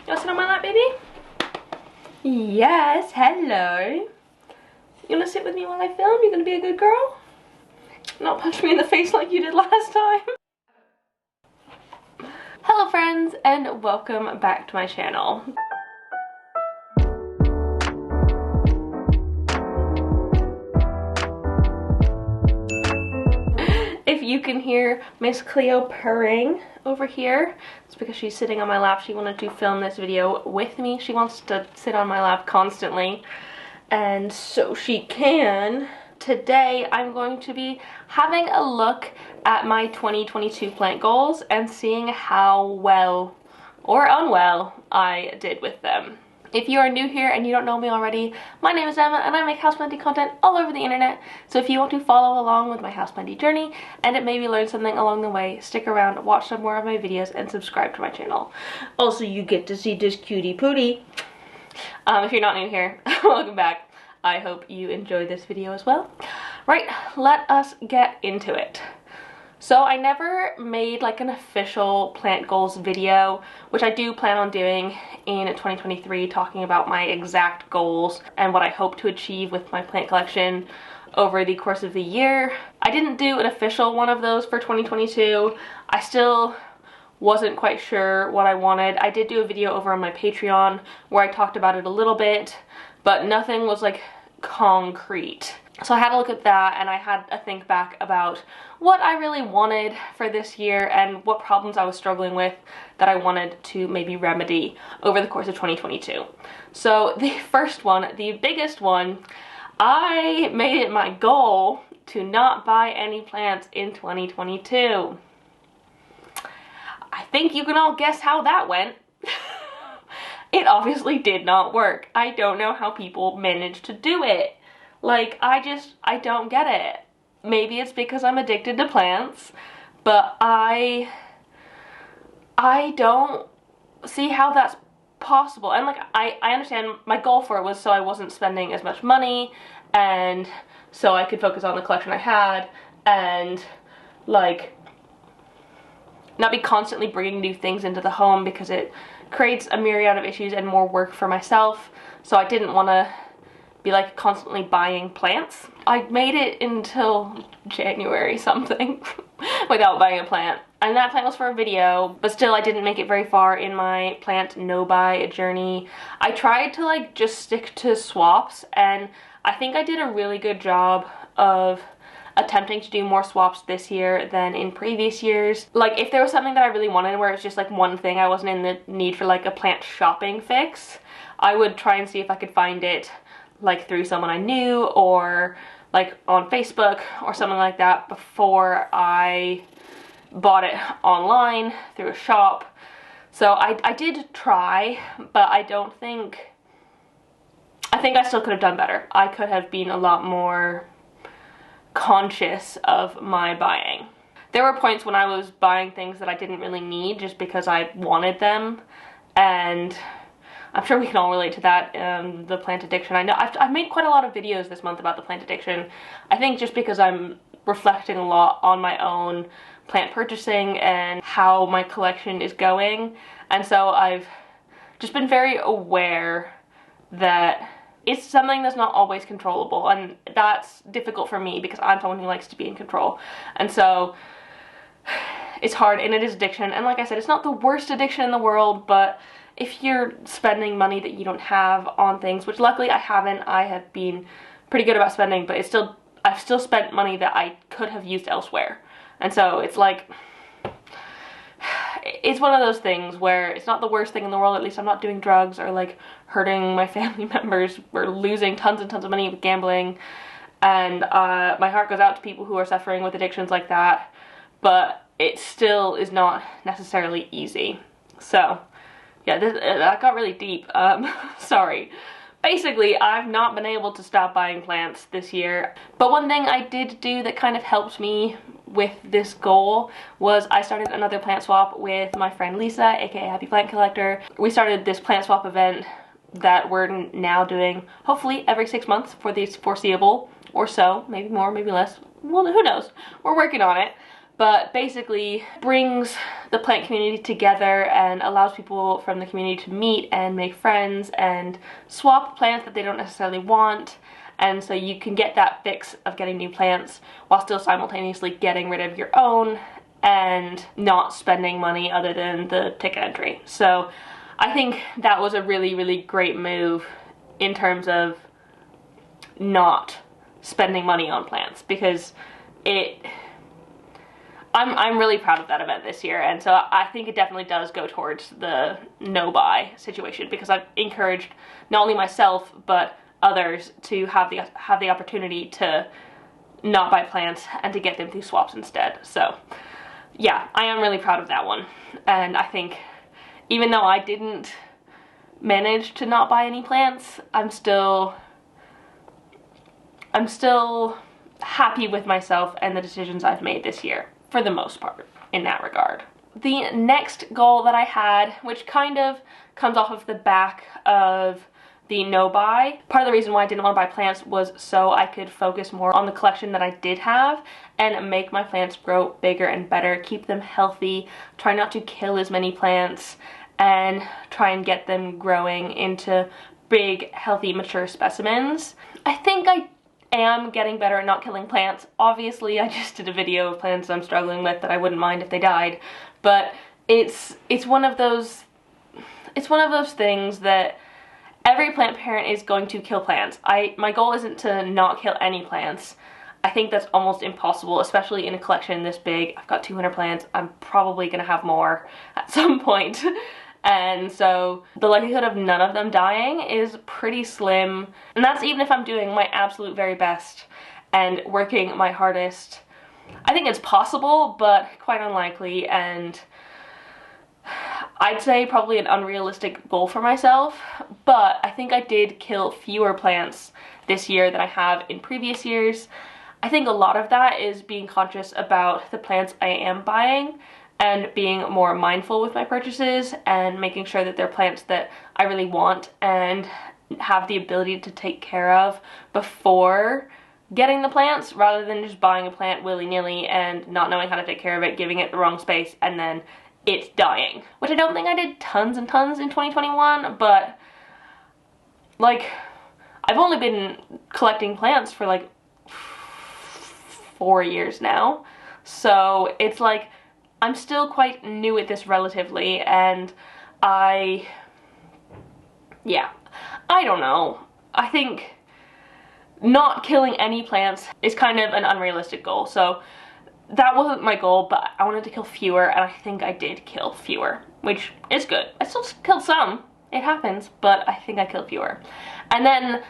You wanna sit on my lap, baby? Yes, hello. You wanna sit with me while I film? You gonna be a good girl? Not punch me in the face like you did last time. Hello friends, and welcome back to my channel. If you can hear Miss Cleo purring over here, it's because she's sitting on my lap. She wanted to film this video with me. She wants to sit on my lap constantly, and so she can. Today I'm going to be having a look at my 2022 plant goals and seeing how well or unwell I did with them. If you are new here and you don't know me already, my name is Emma and I make houseplanty content all over the internet. So if you want to follow along with my houseplanty journey and maybe learn something along the way, stick around, watch some more of my videos, and subscribe to my channel. Also, you get to see this cutie pootie. If you're not new here, welcome back. I hope you enjoyed this video as well. Right, let us get into it. So I never made like an official plant goals video, which I do plan on doing in 2023, talking about my exact goals and what I hope to achieve with my plant collection over the course of the year. I didn't do an official one of those for 2022. I still wasn't quite sure what I wanted. I did do a video over on my Patreon where I talked about it a little bit, but nothing was like concrete. So I had to look at that, and I had a think back about what I really wanted for this year and what problems I was struggling with that I wanted to maybe remedy over the course of 2022. So the first one, the biggest one, I made it my goal to not buy any plants in 2022. I think you can all guess how that went. It obviously did not work. I don't know how people manage to do it. Like, I don't get it. Maybe it's because I'm addicted to plants, but I don't see how that's possible. And like, I understand my goal for it was so I wasn't spending as much money, and so I could focus on the collection I had, and like, not be constantly bringing new things into the home because it creates a myriad of issues and more work for myself. So I didn't want to be like constantly buying plants. I made it until January something without buying a plant. And that plant was for a video, but still I didn't make it very far in my plant no-buy journey. I tried to like just stick to swaps, and I think I did a really good job of attempting to do more swaps this year than in previous years. Like, if there was something that I really wanted where it's just like one thing, I wasn't in the need for like a plant shopping fix, I would try and see if I could find it like through someone I knew or like on Facebook or something like that before I bought it online through a shop. So I did try, but I think I still could have done better. I could have been a lot more conscious of my buying. There were points when I was buying things that I didn't really need just because I wanted them, and I'm sure we can all relate to that, the plant addiction. I know I've made quite a lot of videos this month about the plant addiction. I think just because I'm reflecting a lot on my own plant purchasing and how my collection is going, and so I've just been very aware that it's something that's not always controllable, and that's difficult for me because I'm someone who likes to be in control. And so it's hard, and it is addiction. And like I said, it's not the worst addiction in the world, but if you're spending money that you don't have on things, which luckily I haven't, I have been pretty good about spending, but I've still spent money that I could have used elsewhere. And so it's like, it's one of those things where it's not the worst thing in the world. At least I'm not doing drugs or like hurting my family members or losing tons and tons of money with gambling. And my heart goes out to people who are suffering with addictions like that, but it still is not necessarily easy. So yeah, that got really deep. Sorry. Basically, I've not been able to stop buying plants this year. But one thing I did do that kind of helped me with this goal was I started another plant swap with my friend Lisa, aka Happy Plant Collector. We started this plant swap event that we're now doing hopefully every 6 months for the foreseeable, or so, maybe more, maybe less. Well, who knows? We're working on it. but basically brings the plant community together and allows people from the community to meet and make friends and swap plants that they don't necessarily want. And so you can get that fix of getting new plants while still simultaneously getting rid of your own and not spending money other than the ticket entry. So I think that was a really, really great move in terms of not spending money on plants, because I'm really proud of that event this year, and so I think it definitely does go towards the no buy situation, because I've encouraged not only myself but others to have the opportunity to not buy plants and to get them through swaps instead. So yeah, I am really proud of that one, and I think even though I didn't manage to not buy any plants, I'm still happy with myself and the decisions I've made this year, for the most part, in that regard. The next goal that I had, which kind of comes off of the back of the no buy, part of the reason why I didn't want to buy plants was so I could focus more on the collection that I did have and make my plants grow bigger and better, keep them healthy, try not to kill as many plants, and try and get them growing into big, healthy, mature specimens. I think I am getting better at not killing plants. Obviously, I just did a video of plants I'm struggling with that I wouldn't mind if they died, but it's one of those things that every plant parent is going to kill plants. My goal isn't to not kill any plants. I think that's almost impossible, especially in a collection this big. I've got 200 plants. I'm probably gonna have more at some point. And so the likelihood of none of them dying is pretty slim. And that's even if I'm doing my absolute very best and working my hardest. I think it's possible, but quite unlikely, and I'd say probably an unrealistic goal for myself. But I think I did kill fewer plants this year than I have in previous years. I think a lot of that is being conscious about the plants I am buying and being more mindful with my purchases and making sure that they're plants that I really want and have the ability to take care of before getting the plants, rather than just buying a plant willy-nilly and not knowing how to take care of it, giving it the wrong space, and then it's dying. Which I don't think I did tons and tons in 2021, but like, I've only been collecting plants for like 4 years now, so it's like I'm still quite new at this relatively, and I don't know. I think not killing any plants is kind of an unrealistic goal, so that wasn't my goal, but I wanted to kill fewer, and I think I did kill fewer, which is good. I still killed some, it happens, but I think I killed fewer. And then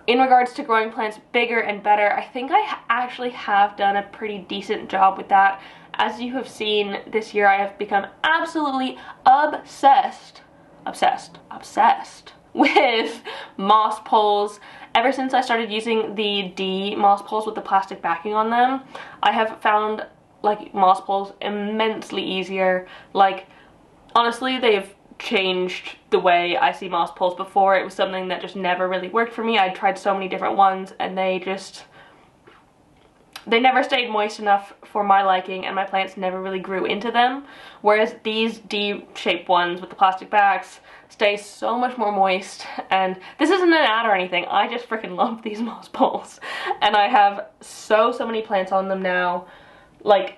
in regards to growing plants bigger and better, I think I actually have done a pretty decent job with that. As you have seen this year, I have become absolutely obsessed with moss poles. Ever since I started using the D moss poles with the plastic backing on them, I have found like moss poles immensely easier. Like, honestly, they've changed the way I see moss poles. Before, it was something that just never really worked for me. I tried so many different ones and they never stayed moist enough for my liking, and my plants never really grew into them. Whereas these D-shaped ones with the plastic backs stay so much more moist. And this isn't an ad or anything, I just freaking love these moss poles. And I have so many plants on them now. Like,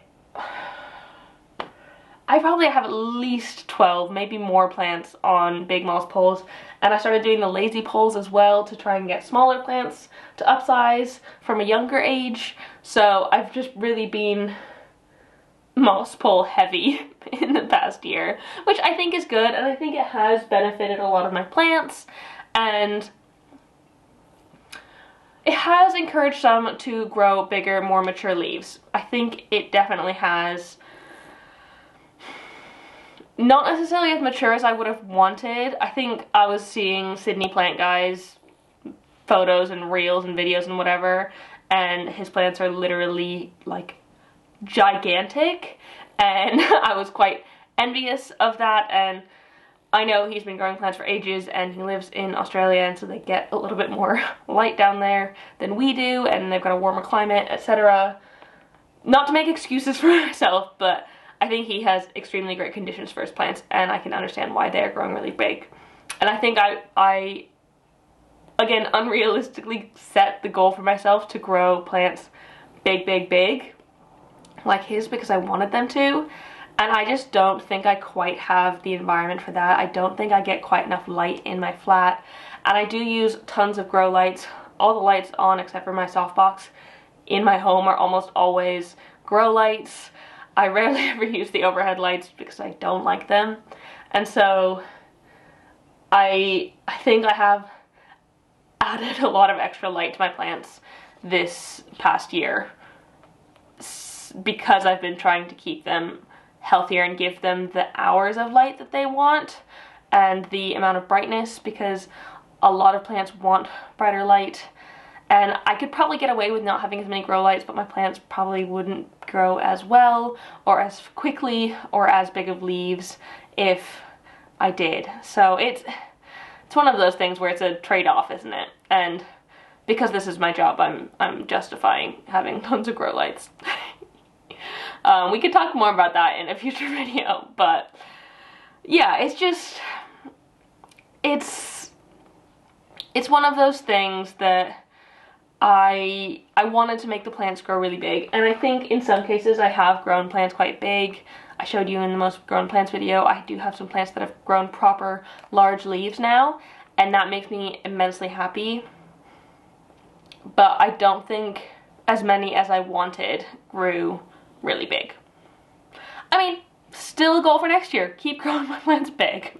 I probably have at least 12, maybe more plants on big moss poles. And I started doing the lazy poles as well to try and get smaller plants to upsize from a younger age. So I've just really been moss pole heavy in the past year, which I think is good, and I think it has benefited a lot of my plants, and it has encouraged some to grow bigger, more mature leaves. I think it definitely has. Not necessarily as mature as I would have wanted. I think I was seeing Sydney Plant Guy's photos and reels and videos and whatever, and his plants are literally like gigantic, and I was quite envious of that. And I know he's been growing plants for ages, and he lives in Australia, and so they get a little bit more light down there than we do, and they've got a warmer climate, etc. not to make excuses for myself, but I think he has extremely great conditions for his plants, and I can understand why they're growing really big. And I think I again, unrealistically set the goal for myself to grow plants big, big, big, like his, because I wanted them to. And I just don't think I quite have the environment for that. I don't think I get quite enough light in my flat. And I do use tons of grow lights. All the lights on except for my softbox in my home are almost always grow lights. I rarely ever use the overhead lights because I don't like them. And so I think I have added a lot of extra light to my plants this past year because I've been trying to keep them healthier and give them the hours of light that they want and the amount of brightness, because a lot of plants want brighter light. And I could probably get away with not having as many grow lights, but my plants probably wouldn't grow as well or as quickly or as big of leaves if I did. So it's one of those things where it's a trade-off, isn't it? And because this is my job, I'm justifying having tons of grow lights. We could talk more about that in a future video, but yeah, it's just, it's one of those things that I wanted to make the plants grow really big, and I think in some cases I have grown plants quite big. I showed you in the most grown plants video, I do have some plants that have grown proper large leaves now, and that makes me immensely happy. But I don't think as many as I wanted grew really big. I mean, still a goal for next year, keep growing my plants big.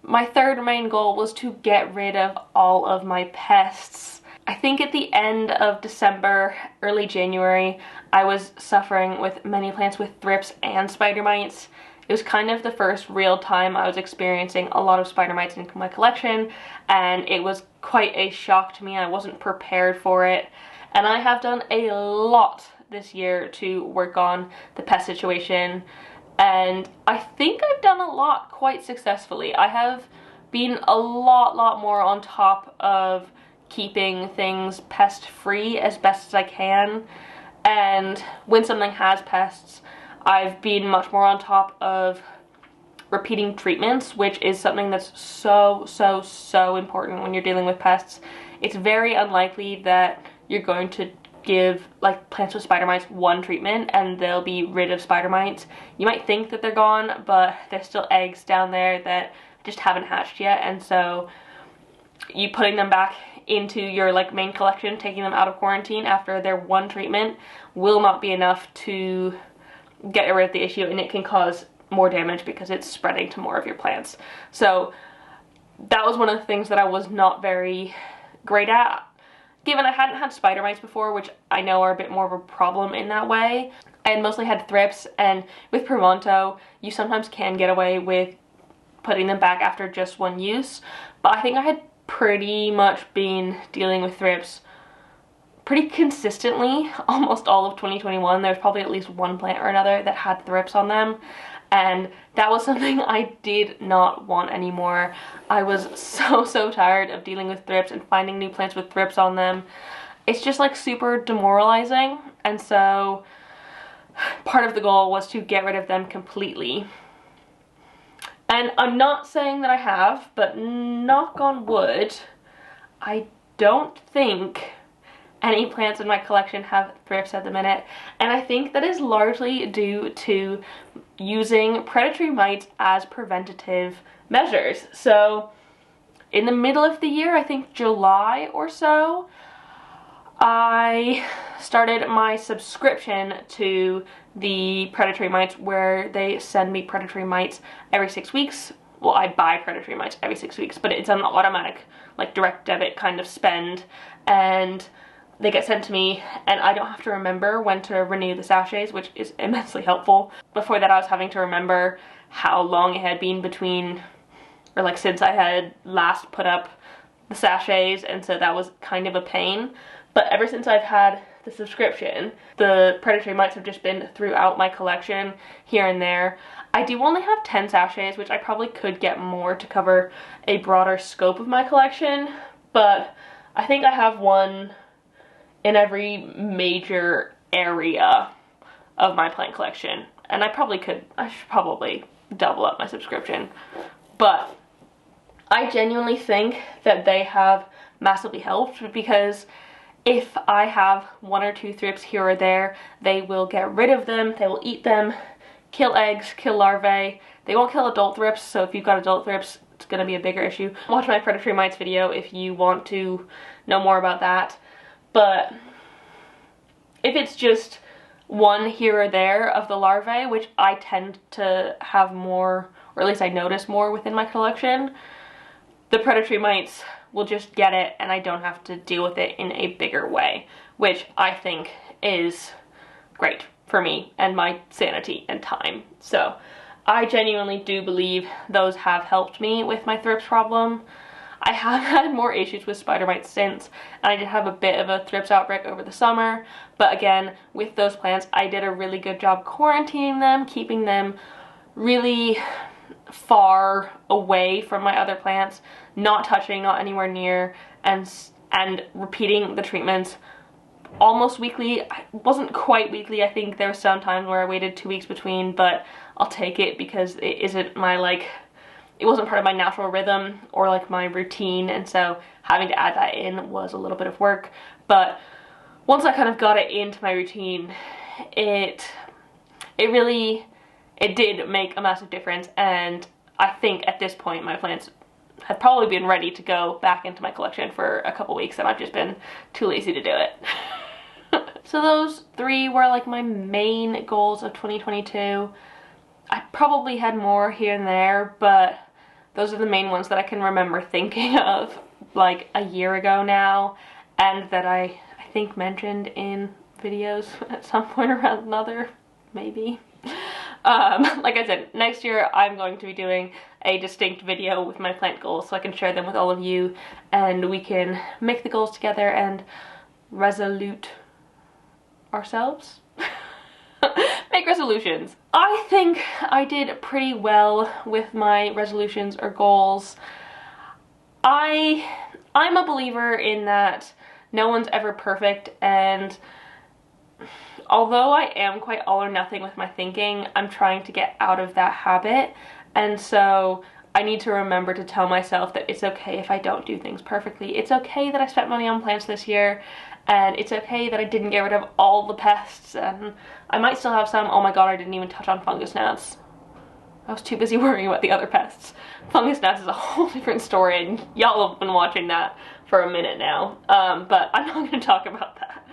My third main goal was to get rid of all of my pests. I think at the end of December, early January, I was suffering with many plants with thrips and spider mites. It was kind of the first real time I was experiencing a lot of spider mites in my collection, and it was quite a shock to me. I wasn't prepared for it, and I have done a lot this year to work on the pest situation, and I think I've done a lot quite successfully. I have been a lot more on top of keeping things pest free as best as I can, and when something has pests, I've been much more on top of repeating treatments, which is something that's so important when you're dealing with pests. It's very unlikely that you're going to give like plants with spider mites one treatment and they'll be rid of spider mites. You might think that they're gone, but there's still eggs down there that just haven't hatched yet, and so you putting them back into your like main collection, taking them out of quarantine after their one treatment will not be enough to get rid of the issue, and it can cause more damage because it's spreading to more of your plants. So that was one of the things that I was not very great at, given I hadn't had spider mites before, which I know are a bit more of a problem in that way. I had mostly had thrips, and with Pronto you sometimes can get away with putting them back after just one use, but I think I had pretty much been dealing with thrips pretty consistently almost all of 2021. There's probably at least one plant or another that had thrips on them, and that was something I did not want anymore. I was so tired of dealing with thrips and finding new plants with thrips on them. It's just like super demoralizing, and so part of the goal was to get rid of them completely. And I'm not saying that I have, but knock on wood, I don't think any plants in my collection have thrips at the minute, and I think that is largely due to using predatory mites as preventative measures. So in the middle of the year, I think July or so, I started my subscription to the predatory mites, where they send me predatory mites every 6 weeks. Well, I buy predatory mites every 6 weeks, but it's an automatic, like direct debit kind of spend, and they get sent to me, and I don't have to remember when to renew the sachets, which is immensely helpful. Before that, I was having to remember how long it had been between, or like since I had last put up the sachets, and so that was kind of a pain. But ever since I've had the subscription, the predatory mites have just been throughout my collection, here and there. I do only have 10 sachets, which I probably could get more to cover a broader scope of my collection, but I think I have one in every major area of my plant collection. And I should probably double up my subscription. But I genuinely think that they have massively helped, because if I have 1 or 2 thrips here or there, they will get rid of them, they will eat them, kill eggs, kill larvae. They won't kill adult thrips, so if you've got adult thrips, it's going to be a bigger issue. Watch my predatory mites video if you want to know more about that. But if it's just one here or there of the larvae, which I tend to have more, or at least I notice more within my collection, the predatory mites will just get it and I don't have to deal with it in a bigger way, which I think is great for me and my sanity and time. So I genuinely do believe those have helped me with my thrips problem. I have had more issues with spider mites since, and I did have a bit of a thrips outbreak over the summer, but again, with those plants, I did a really good job quarantining them, keeping them really far away from my other plants, not touching, not anywhere near, and repeating the treatments almost weekly. It wasn't quite weekly. I think there were some times where I waited 2 weeks between, but I'll take it because it isn't my, like, it wasn't part of my natural rhythm or like my routine, and so having to add that in was a little bit of work. But once I kind of got it into my routine, it did make a massive difference, and I think at this point my plants have probably been ready to go back into my collection for a couple weeks, and I've just been too lazy to do it. So those 3 were like my main goals of 2022. I probably had more here and there, but those are the main ones that I can remember thinking of like a year ago now, and that I think mentioned in videos at some point or another, maybe. Like I said, next year I'm going to be doing a distinct video with my plant goals so I can share them with all of you, and we can make the goals together and resolute ourselves. Make resolutions. I think I did pretty well with my resolutions or goals. I'm a believer in that no one's ever perfect, and although I am quite all or nothing with my thinking, I'm trying to get out of that habit, and so I need to remember to tell myself that it's okay if I don't do things perfectly. It's okay that I spent money on plants this year, and it's okay that I didn't get rid of all the pests, and I might still have some. Oh my god, I didn't even touch on fungus gnats. I was too busy worrying about the other pests. Fungus gnats is a whole different story, and y'all have been watching that for a minute now, but I'm not going to talk about that.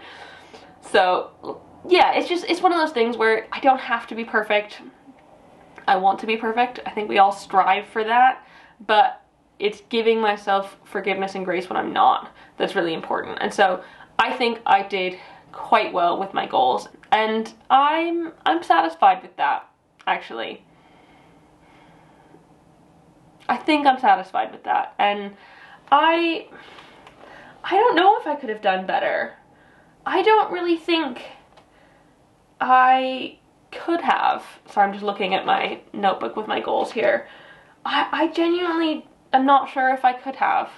So yeah, it's one of those things where I don't have to be perfect. I want to be perfect. I think we all strive for that, but it's giving myself forgiveness and grace when I'm not that's really important. And so I think I did quite well with my goals, and I'm satisfied with that, actually. I think I'm satisfied with that, and I don't know if I could have done better. I don't really think I could have. So I'm just looking at my notebook with my goals here. I genuinely am not sure if I could have.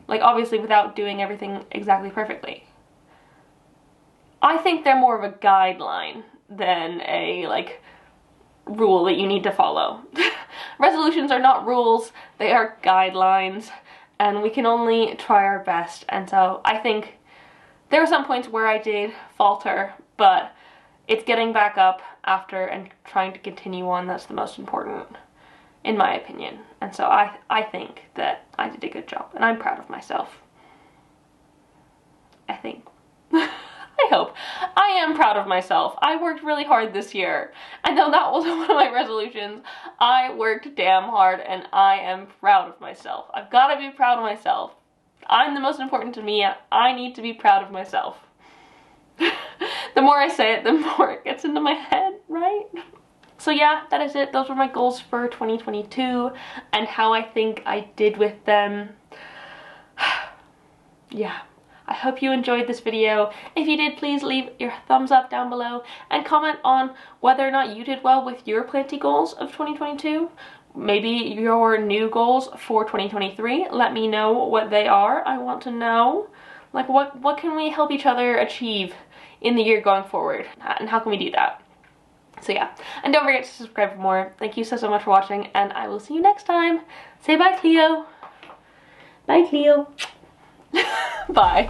Like, obviously without doing everything exactly perfectly. I think they're more of a guideline than a, like, rule that you need to follow. Resolutions are not rules, they are guidelines, and we can only try our best. And so I think there were some points where I did falter, but it's getting back up after and trying to continue on that's the most important, in my opinion. And so I think that I did a good job, and I'm proud of myself. I think. I hope. I am proud of myself. I worked really hard this year. I know that wasn't one of my resolutions. I worked damn hard, and I am proud of myself. I've got to be proud of myself. I'm the most important to me. I need to be proud of myself. The more I say it, the more it gets into my head, right? So yeah, that is it. Those were my goals for 2022 and how I think I did with them. Yeah. I hope you enjoyed this video. If you did, please leave your thumbs up down below and comment on whether or not you did well with your planty goals of 2022. Maybe your new goals for 2023. Let me know what they are. I want to know, like, what can we help each other achieve in the year going forward, and how can we do that? So yeah, and don't forget to subscribe for more. Thank you so much for watching, and I will see you next time. Say bye, Cleo. Bye, Cleo. Bye.